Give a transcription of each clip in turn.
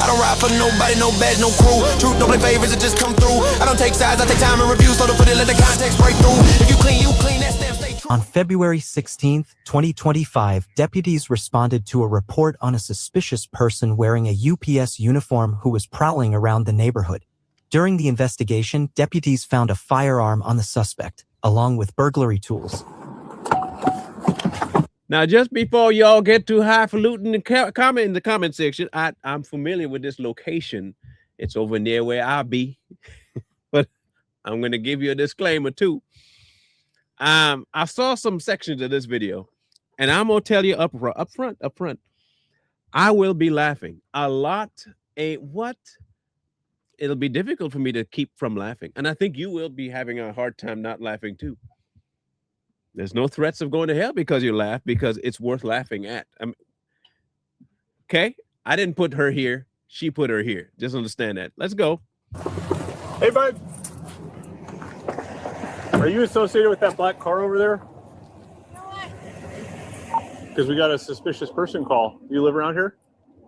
don't ride for nobody, no badge, no crew. Truth don't play favors, it just come through. I don't take sides, I take time and review. So to put it, let the context break through. If you clean, that stamp stay true. On February 16, 2025, deputies responded to a report on a suspicious person wearing a UPS uniform who was prowling around the neighborhood. During the investigation, deputies found a firearm on the suspect, along with burglary tools. Now, just before y'all get too highfalutin and comment in the comment section, I'm familiar with this location. It's over near where I'll be. But I'm going to give you a disclaimer, too. I saw some sections of this video, and I'm going to tell you up front. I will be laughing a lot. It'll be difficult for me to keep from laughing. And I think you will be having a hard time not laughing, too. There's no threats of going to hell because you laugh, because it's worth laughing at. Okay? I didn't put her here. She put her here. Just understand that. Let's go. Hey, bud. Are you associated with that black car over there? You know what? Because we got a suspicious person call. You live around here?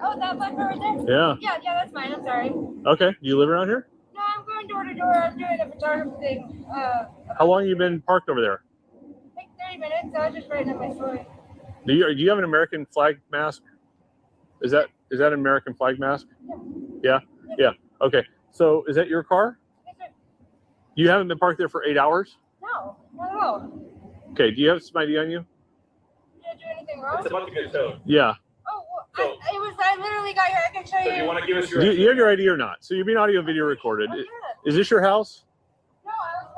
Oh, that black car right there? Yeah. Yeah, that's fine. I'm sorry. Okay. You live around here? No, I'm going door to door. I'm doing a photography thing. How long have you been parked over there? Like 30 minutes. I was just writing up my story. Do you have an American flag mask? Is that an American flag mask? Yeah. Yeah. Okay. So is that your car? Yes, sir. You haven't been parked there for 8 hours? No, not at all. Okay. Do you have some ID on you? Did I do anything wrong? It's about to get towed. Yeah. Oh, well, I literally got here. I can show you. So do you want to give us your? Do you have your ID or not? So you're being audio video recorded. Oh, yeah. Is this your house? No,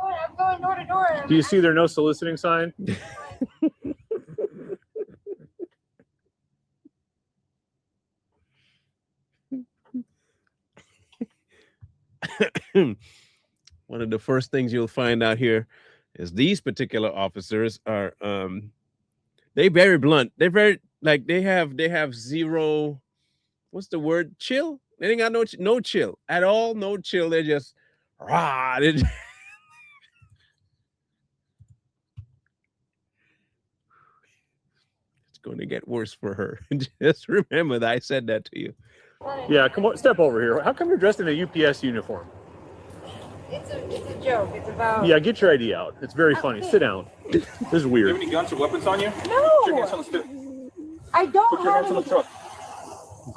I'm going door to door. Do you see there no soliciting sign? One of the first things you'll find out here is these particular officers are they very blunt. They're very they have zero, what's the word, chill. They ain't got no chill at all. No chill. They're just rah. It's going to get worse for her. Just remember that I said that to you. Yeah, come on, step over here. How come you're dressed in a UPS uniform? It's a joke. It's about. Yeah, get your ID out. It's very funny. Sit down. This is weird. Do you have any guns or weapons on you? No. Put your hands on the I don't Put your have hands on the any. truck.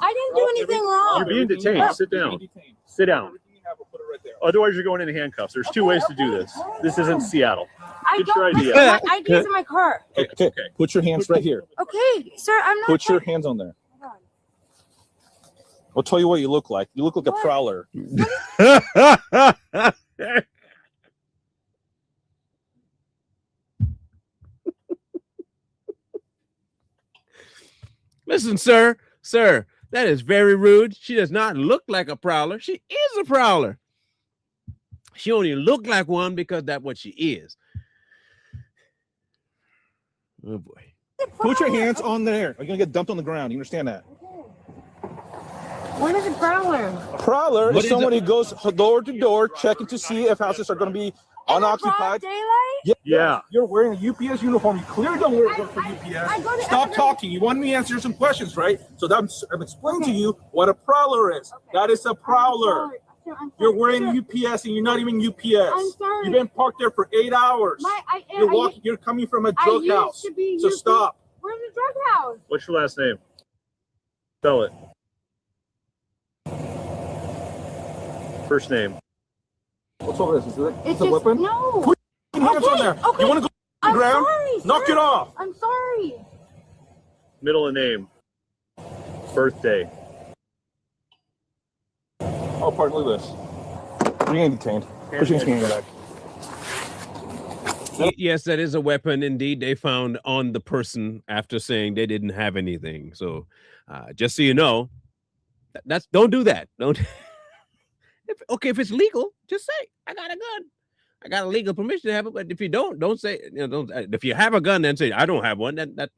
I didn't do anything wrong. You're being detained. Sit down. Sit down. Everything you have, we'll put it right there. Otherwise, you're going into handcuffs. There's two ways to do this. This isn't Seattle. I Get your don't. ID My out. ID's in my car. Okay. Put your hands right here. Okay, sir. I'm not. Put your hands on there. Hold on. I'll tell you what you look like. You look like a prowler. Listen, sir, that is very rude. She does not look like a prowler. She is a prowler. She only looked like one because that's what she is. Oh boy. Put your hands on there. You're gonna get dumped on the ground. You understand that? What is a prowler? A prowler What is is someone a- who goes door to door checking to see if houses are going to be unoccupied. Daylight? Yeah. You're wearing a UPS uniform. You clearly don't wear it for I UPS. go to Stop every- talking. You want me to answer some questions, right? So I'm explaining to you what a prowler is. Okay. That is a prowler. I'm sorry. You're wearing Sir, UPS and you're not even UPS. I'm sorry. You've been parked there for 8 hours. You're walking. You're coming from a drug used house. to be So UPS. stop. Where's the drug house? What's your last name? Spell it. First name. What's all this? Is it It's a just weapon? no. Put your hands on there. Okay. You want to go to the I'm ground? sorry, Knock sir. it off. I'm sorry. Middle and name. Birthday. Oh, pardon. Look at this. You're getting detained. Put your hands in your bag. Yes, that is a weapon. Indeed, they found on the person after saying they didn't have anything. So just so you know, don't do that. Don't. If it's legal, just say, I got a gun. I got a legal permission to have it. But if you don't say, don't. If you have a gun, then say, I don't have one. That's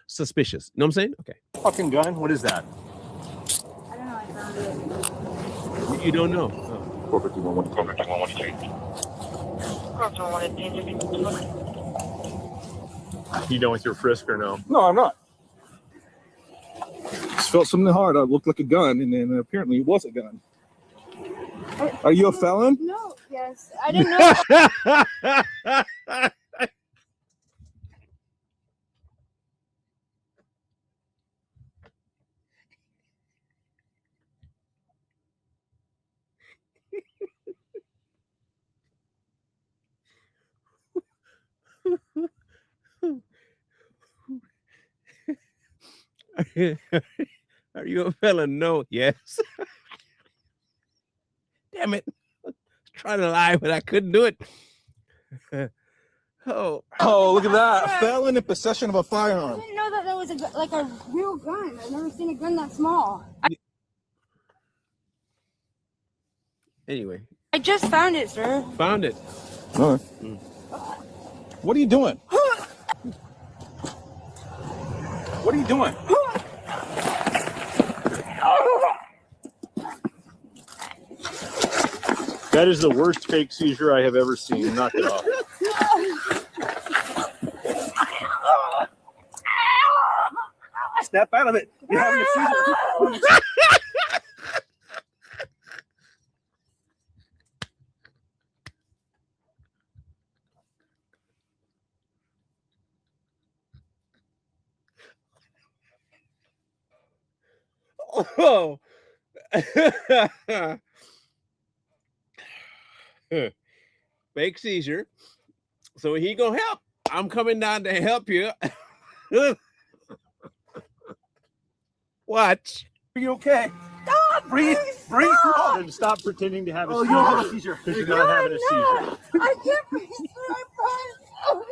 suspicious. You know what I'm saying? Okay. Fucking gun? What is that? I don't know. I found it. You don't know. 451. You done with your frisk or no? No, I'm not. felt something hard. It looked like a gun, and then apparently it was a gun. Are you a felon? No. Yes. I didn't know. Are you a felon? No. Yes. Damn it. I was trying to lie, but I couldn't do it. Oh. Oh, look at that. Felon in possession of a I firearm. didn't know that there was like a real gun. I've never seen a gun that small. Anyway, I just found it, sir. found it. All right. What are you doing? What are you doing? That is the worst fake seizure I have ever seen. Knock it off. Snap out of it. You're having a seizure. Oh. Fake seizure. So he gonna help. I'm coming down to help you. Watch. Are you okay? Stop! Breathe! Breathe! Oh, Then stop pretending to have a you seizure. don't have a seizure. Because you're not having a seizure. I can't breathe, sir. I promise.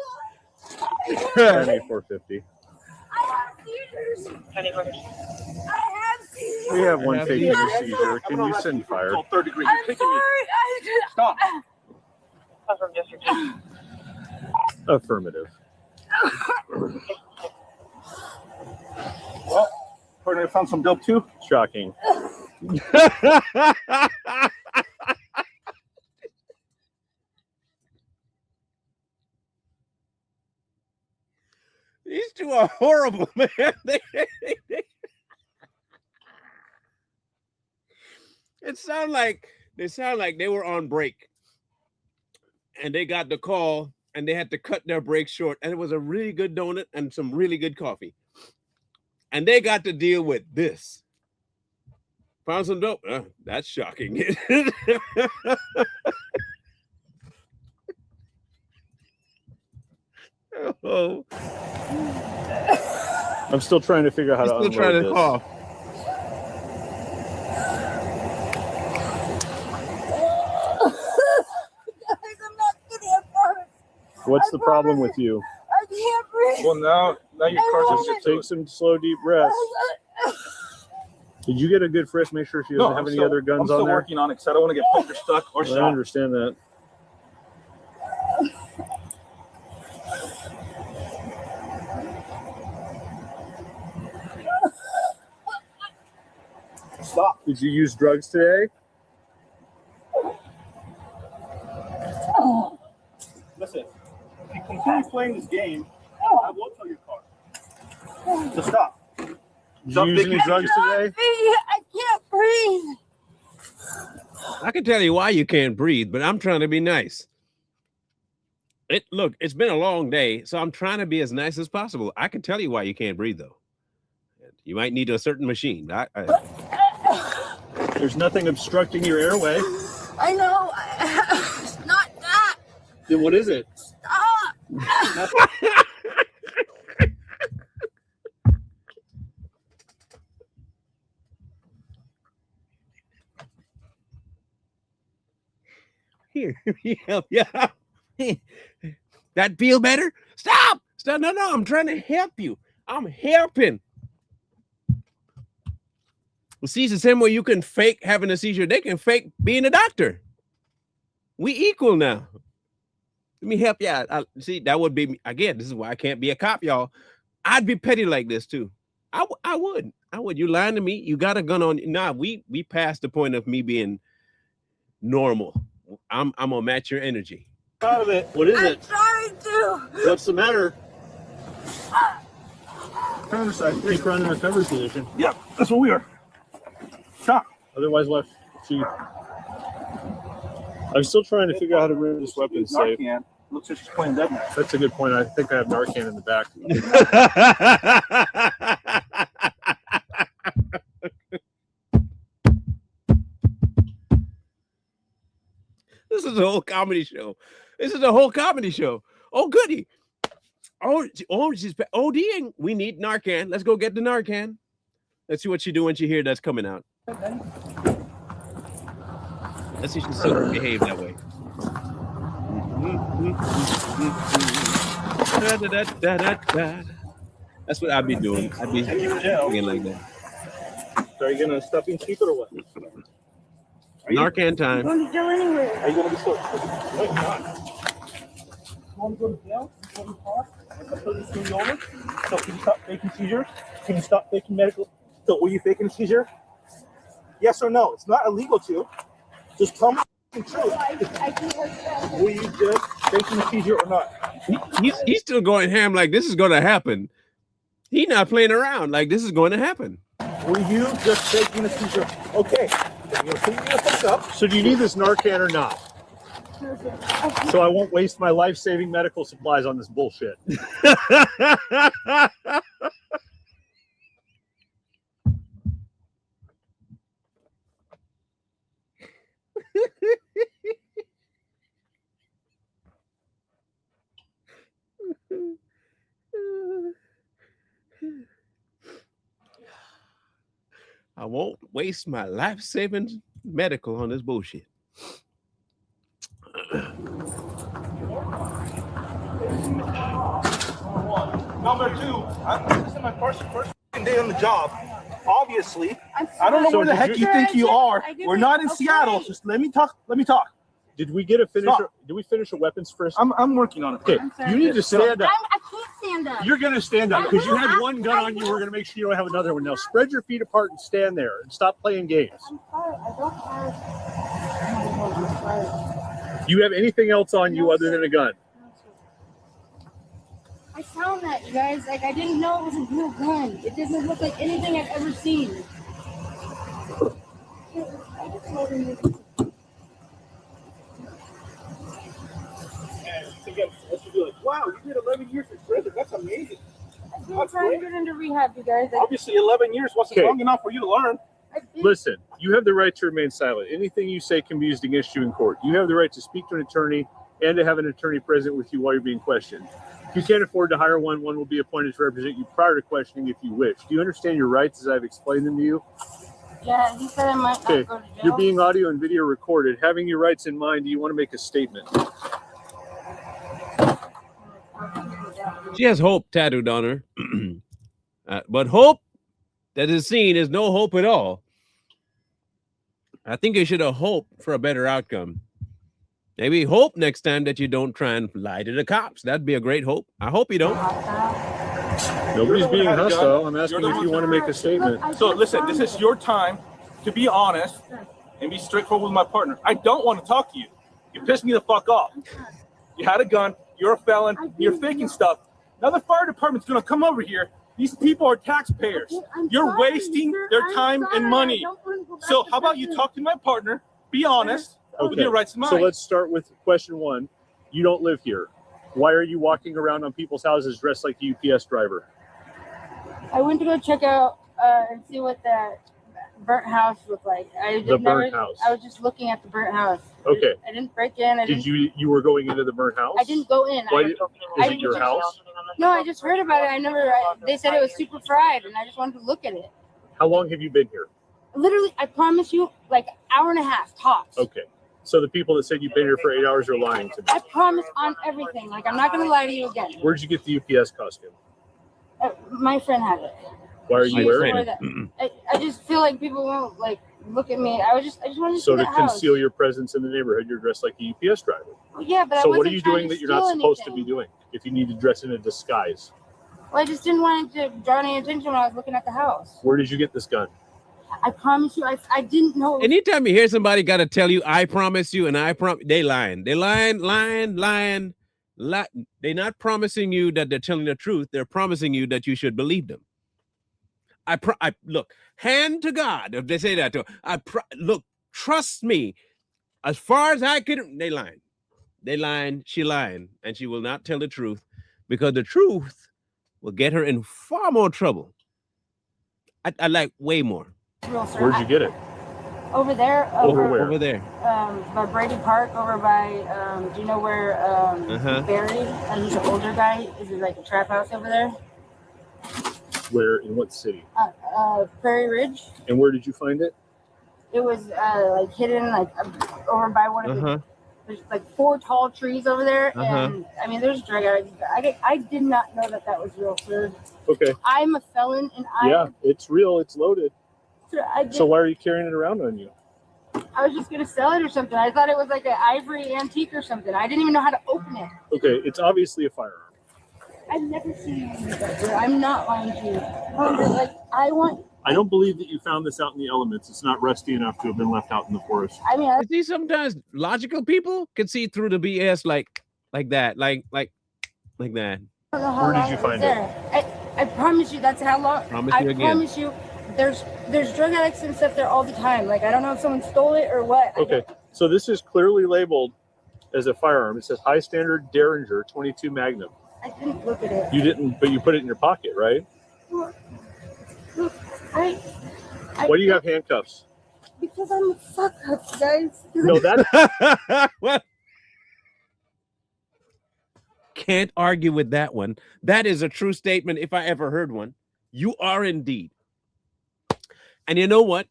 Penny 450. I have seizures. I have seizures. We have one have faking seizures. a seizure. Can you send fire? Oh, third degree. I'm You're sorry. kicking me. Stop. Affirmative. Well, partner, I found some dope too. Shocking. These two are horrible, man. It sound like they were on break, and they got the call, and they had to cut their break short. And it was a really good donut and some really good coffee, and they got to deal with this. Found some dope. That's shocking. Oh, I'm still trying to figure out how to still trying unload to this. call. Guys, I'm not getting it first. What's the problem with you? I can't breathe. Well, now your car's Just take some slow, deep breaths. Did you get a good frisk? Make sure she doesn't have any other guns I'm still on there. working on it because I don't want to get poked or stuck or I shot. understand that. Stop. Did you use drugs today? Listen, if you continue playing this game, I will tow your car. So stop. Did Stop you use any thinking- drugs today? I can't breathe. I can tell you why you can't breathe, but I'm trying to be nice. Look, it's been a long day, so I'm trying to be as nice as possible. I can tell you why you can't breathe, though. You might need a certain machine. There's nothing obstructing your airway. I know. It's not that. Then what is it? Stop. Here, help you out. That feel better? Stop! Stop! No, I'm trying to help you. I'm helping. Well, see, it's the same way you can fake having a seizure. They can fake being a doctor. We equal now. Let me help you out. See, that would be, again, this is why I can't be a cop, y'all. I'd be petty like this, too. I would. You lying to me? You got a gun on you. Nah, we passed the point of me being normal. I'm gonna match your energy. Out of it. What is I'm it? trying to. What's the matter? Turn on the side. Keep running in recovery position. Yep, that's what we are. Stop. Otherwise, left. See. I'm still trying to figure out how to remove this weapon safe. Narcan. Looks like she's playing dead man. That's a good point. I think I have Narcan in the back. This is a whole comedy show. This is a whole comedy show. Oh, goody. She's ODing. We need Narcan. Let's go get the Narcan. Let's see what she do when she hear that's coming out. Let's see if she still behave that way. That's what I'd be doing. I'd be thinking like that. So are you gonna stop being stupid or what? Narcan time. Going to jail anywhere. Are you gonna be so? No, you're not. You want to go to jail? Before we talk? I'll put this thing over. So can you stop faking seizures? Can you stop faking medical? So were you faking a seizure? Yes or no? It's not illegal to. Just tell me the truth. Were you just faking a seizure or not? He's still going ham like this is going to happen. He's not playing around like this is going to happen. Were you just faking a seizure? Okay. So do you need this Narcan or not? So I won't waste my life-saving medical supplies on this bullshit. I won't waste my life-saving medical on this bullshit. Number two, this is my first day on the job. Obviously, I don't know where the heck you think you are. We're not in Seattle. Just let me talk. Let me talk. Did we get a finish? Did we finish a weapons first? I'm working on it. Okay, you need to stand up. I can't stand up. You're going to stand up because you had one gun on you. We're going to make sure you don't have another one. Now spread your feet apart and stand there and stop playing games. I'm sorry. I don't have. Do you have anything else on you other than a gun? I found that, you guys. Like, I didn't know it was a real gun. It doesn't look like anything I've ever seen. I just told him this. Wow, you did 11 years in prison. That's amazing. I've been trying to get into rehab, you guys. Obviously, 11 years wasn't long enough for you to learn. Listen, you have the right to remain silent. Anything you say can be used against you in court. You have the right to speak to an attorney and to have an attorney present with you while you're being questioned. If you can't afford to hire one, one will be appointed to represent you prior to questioning if you wish. Do you understand your rights as I've explained them to you? Yeah, he said I might not go to jail. You're being audio and video recorded. Having your rights in mind, do you want to make a statement? She has hope tattooed on her. But hope that is seen is no hope at all. I think you should have hoped for a better outcome. Maybe hope next time that you don't try and lie to the cops. That'd be a great hope. I hope you don't. Nobody's being hostile. I'm asking if you want to make a statement. So listen, this is your time to be honest and be straightforward with my partner. I don't want to talk to you. You pissed me the fuck off. You had a gun. You're a felon. You're faking stuff. Now the fire department's going to come over here. These people are taxpayers. You're wasting their time and money. So how about you talk to my partner, be honest, with your rights in mind. So let's start with question one. You don't live here. Why are you walking around on people's houses dressed like a UPS driver? I went to go check out and see what the burnt house looked like. Burnt house. I was just looking at the burnt house. Okay. I didn't break in. You were going into the burnt house? I didn't go in. Is it your house? No, I just heard about it. They said it was super fried, and I just wanted to look at it. How long have you been here? Literally, I promise you, like an hour and a half tops. Okay. So the people that said you've been here for 8 hours are lying to me. I promise on everything. Like, I'm not going to lie to you again. Where'd you get the UPS costume? My friend had it. Why are you wearing it? I just feel like people won't like look at me. I just wanted to So see to the house. conceal your presence in the neighborhood, you're dressed like a UPS driver. Well, yeah, but So I what are wasn't you trying doing to that you're not steal supposed to anything. be doing if you need to dress in a disguise? Well, I just didn't want it to draw any attention when I was looking at the house. Where did you get this gun? I promise you, I didn't know. Anytime you hear somebody got to tell you, I promise you, and they lying. They lying. They're not promising you that they're telling the truth. They're promising you that you should believe them. I look, hand to God. If they say that to her, look, trust me. As far as I can, they lying. They lying. She lying, and she will not tell the truth because the truth will get her in far more trouble. I like way more. Real, sir. Where'd you get it? Over there. Over where? Over there. By Brady Park, over by, do you know where he's buried? And he's an older guy. Is it like a trap house over there? Where, in what city? Prairie Ridge. And where did you find it? It was like hidden, like over by one of the. There's like 4 tall trees over there, and I mean, there's drug addicts. I did not know that was real, sir. Okay. I'm a felon, and yeah, it's real. It's loaded. Sir, so why are you carrying it around on you? I was just gonna sell it or something. I thought it was like an ivory antique or something. I didn't even know how to open it. Okay, it's obviously a firearm. I've never seen anything like that, sir. I'm not lying to you. I don't believe that you found this out in the elements. It's not rusty enough to have been left out in the forest. I mean, you see, sometimes logical people can see through the BS like that, like that. I don't know how Where long did you find it? I promise you, that's how long. I promise you, there's drug addicts and stuff there all the time. Like, I don't know if someone stole it or what. Okay, so this is clearly labeled as a firearm. It says high standard Derringer 22 Magnum. I didn't look at it. You didn't, but you put it in your pocket, right? Look, Why do you have handcuffs? Because I'm a fuck up, guys. No, that's well, can't argue with that one. That is a true statement if I ever heard one. You are indeed. And you know what?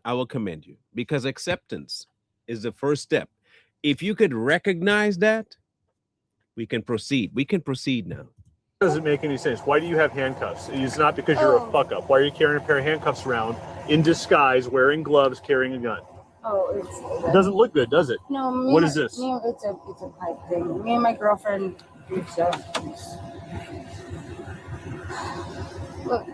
I will commend you because acceptance is the first step. If you could recognize that, we can proceed. We can proceed now. Doesn't make any sense. Why do you have handcuffs? It's not because you're a fuck up. Why are you carrying a pair of handcuffs around in disguise, wearing gloves, carrying a gun? It doesn't look good, does it? No. What is this? It's a pipe thing. Me and my girlfriend do stuff. Look.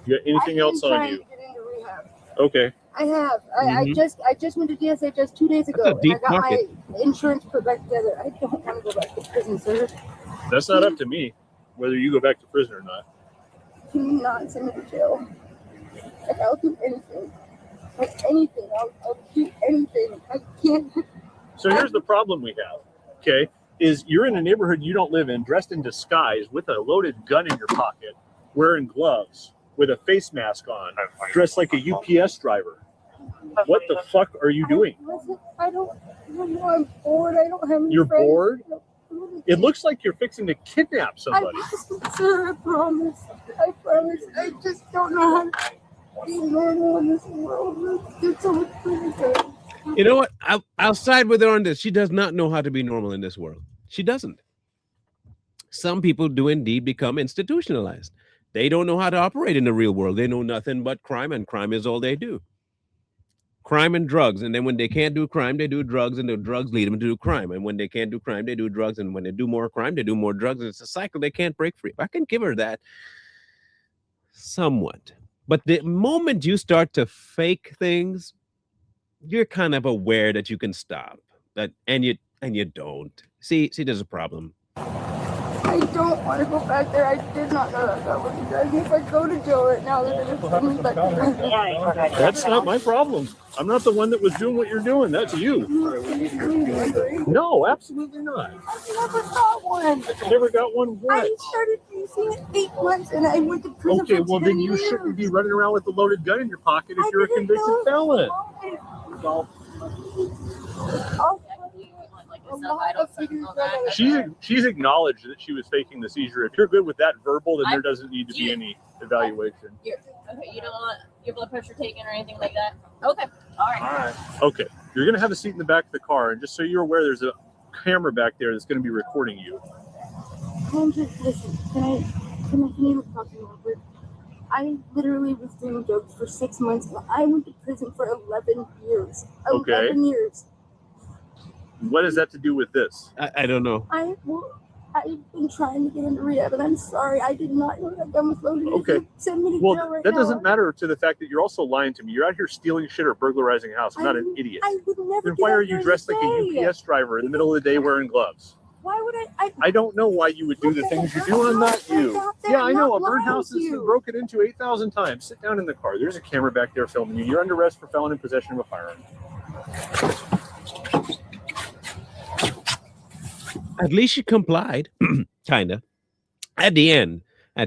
You got anything else on you? To get into rehab. Okay. I have. I just went to DSHS 2 days ago. That's a deep and I got pocket. my insurance put back together. I don't want to go back to prison, sir. That's not up to me, whether you go back to prison or not. Can you not send me to jail? Like, I'll do anything. Like, anything. I'll do anything. I can't. So here's the problem we have, okay, is you're in a neighborhood you don't live in, dressed in disguise with a loaded gun in your pocket, wearing gloves, with a face mask on, dressed like a UPS driver. What the fuck are you doing? I don't know. I'm bored. I don't have any You're friends. bored? It looks like you're fixing to kidnap somebody. Sir, I promise. I just don't know how to be normal in this world. There's so much prison. You know what? I'll side with her on this. She does not know how to be normal in this world. She doesn't. Some people do indeed become institutionalized. They don't know how to operate in the real world. They know nothing but crime, and crime is all they do. Crime and drugs. And then when they can't do crime, they do drugs, and the drugs lead them to do crime. And when they can't do crime, they do drugs. And when they do more crime, they do more drugs. And it's a cycle they can't break free. I can give her that somewhat. But the moment you start to fake things, you're kind of aware that you can stop. And you don't. See, there's a problem. I don't want to go back there. I did not know that was you guys. If I go to jail right now, they're going to send me back to That's not my problem. I'm not the one that was doing what you're doing. That's you. No, absolutely not. I never got one. Never got one what? I started using it 8 months and I went to prison Okay, for well 10 then you years. shouldn't be running around with a loaded gun in your pocket if you're a convicted felon. She's acknowledged that she was faking the seizure. If you're good with that verbal, then there doesn't need to be any evaluation. Okay, you don't want your blood pressure taken or anything like that? Okay, all right. Okay, you're going to have a seat in the back of the car, and just so you're aware, there's a camera back there that's going to be recording you. Listen, can you talk to me real quick? I literally was doing drugs for 6 months, and I went to prison for 11 years. Okay. 11 years. What has that to do with this? I don't know. I've been trying to get into rehab, and I'm sorry. I did not know that gun was loaded. Okay. Send me to Well, jail right that now. doesn't matter to the fact that you're also lying to me. You're out here stealing shit or burglarizing a house. I'm not an idiot. I would never. Then why are you dressed like a UPS driver in the middle of the day wearing gloves? Why would I don't know why you would do the things you do. I'm not you. Yeah, I know. A birdhouse has been broken into 8,000 times. Sit down in the car. There's a camera back there filming you. You're under arrest for felon in possession of a firearm. At least she complied, kind of. At the end, I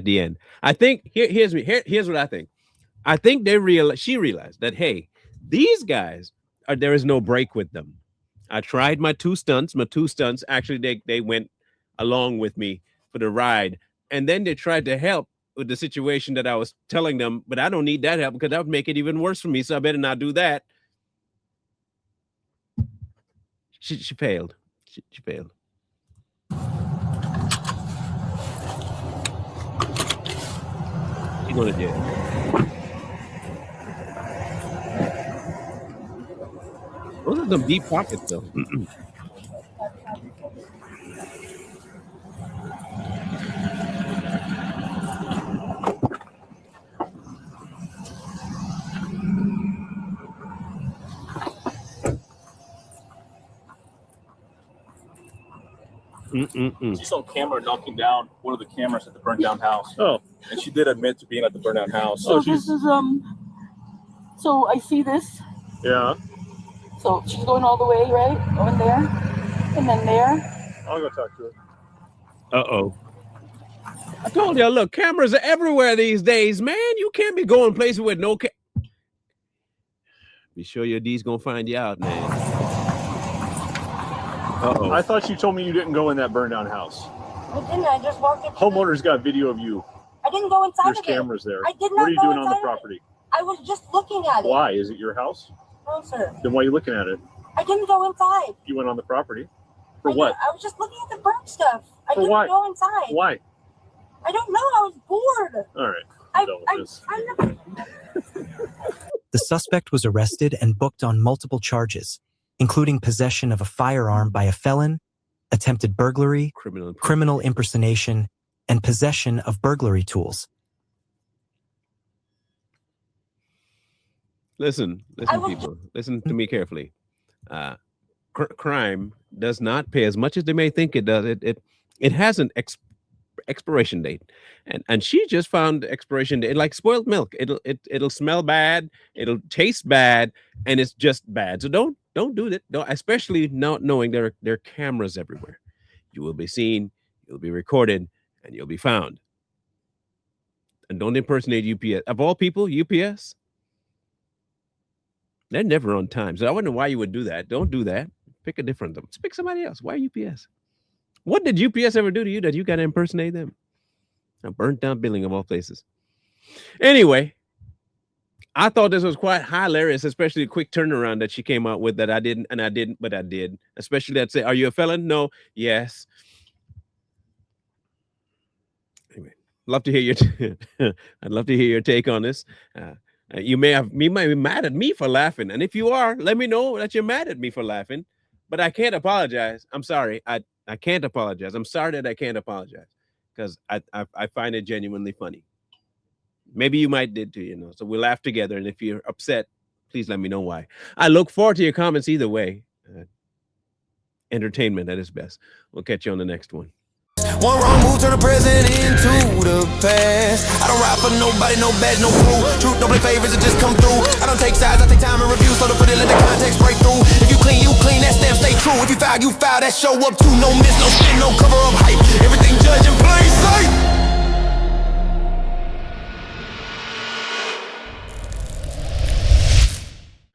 think here's what I think. I think she realized that, hey, these guys there is no break with them. I tried my two stunts. Actually, they went along with me for the ride, and then they tried to help with the situation that I was telling them, but I don't need that help because that would make it even worse for me. So I better not do that. She failed. She failed. She's going to jail. Those are some deep pockets, though. She's on camera knocking down one of the cameras at the burned down house. Oh, And she did admit to being at the burned down house. So this is so I see this. yeah. So she's going all the way, right? Going there. And then there. I'll go talk to her. Uh-oh. I told you, look, cameras are everywhere these days, man. You can't be going places with no Be sure your D's gonna find you out, man. Uh-oh. I thought you told me you didn't go in that burned down house. I didn't. I just walked up. Homeowner's got video of you. I didn't go inside There's of it. cameras there. I did not What are you go doing on the inside of it. property? I was just looking at it. Why? Is it your house? No, sir. Then why are you looking at it? I didn't go inside. You went on the property. For what? I was just looking at the burnt stuff. I For didn't what? go inside. Why? I don't know. I was bored. All right. I'm done with this. The suspect was arrested and booked on multiple charges, including possession of a firearm by a felon, attempted burglary, criminal impersonation, and possession of burglary tools. Listen, people. Listen to me carefully. Crime does not pay as much as they may think it does. It has an expiration date, and she just found the expiration date like spoiled milk. It'll smell bad, it'll taste bad, and it's just bad. So don't do that. Don't, especially not knowing there are cameras everywhere. You will be seen, you'll be recorded, and you'll be found. And don't impersonate UPS. Of all people, UPS. They're never on time. So I wonder why you would do that. Don't do that. Pick a different them. Pick somebody else. Why UPS? What did UPS ever do to you that you got to impersonate them? A burnt down building of all places. Anyway, I thought this was quite hilarious, especially the quick turnaround that she came out with that I didn't, but I did. Especially that say, are you a felon? No. Yes. Anyway, love to hear your I'd love to hear your take on this. You might be mad at me for laughing. And if you are, let me know that you're mad at me for laughing. But I can't apologize. I'm sorry. I can't apologize. I'm sorry that I can't apologize because I find it genuinely funny. Maybe you might did too, So we'll laugh together. And if you're upset, please let me know why. I look forward to your comments either way. Entertainment at its best. We'll catch you on the next one. One wrong move, turn the present into the past. I don't ride for nobody, no badge, no crew. Truth don't play favorites, it just come through. I don't take sides, I take time and review. So to put it, let the context break through. If you clean, that stamp stay true. If you foul, that show up too. No miss, no spin, no cover up hype. Everything judge in plain sight.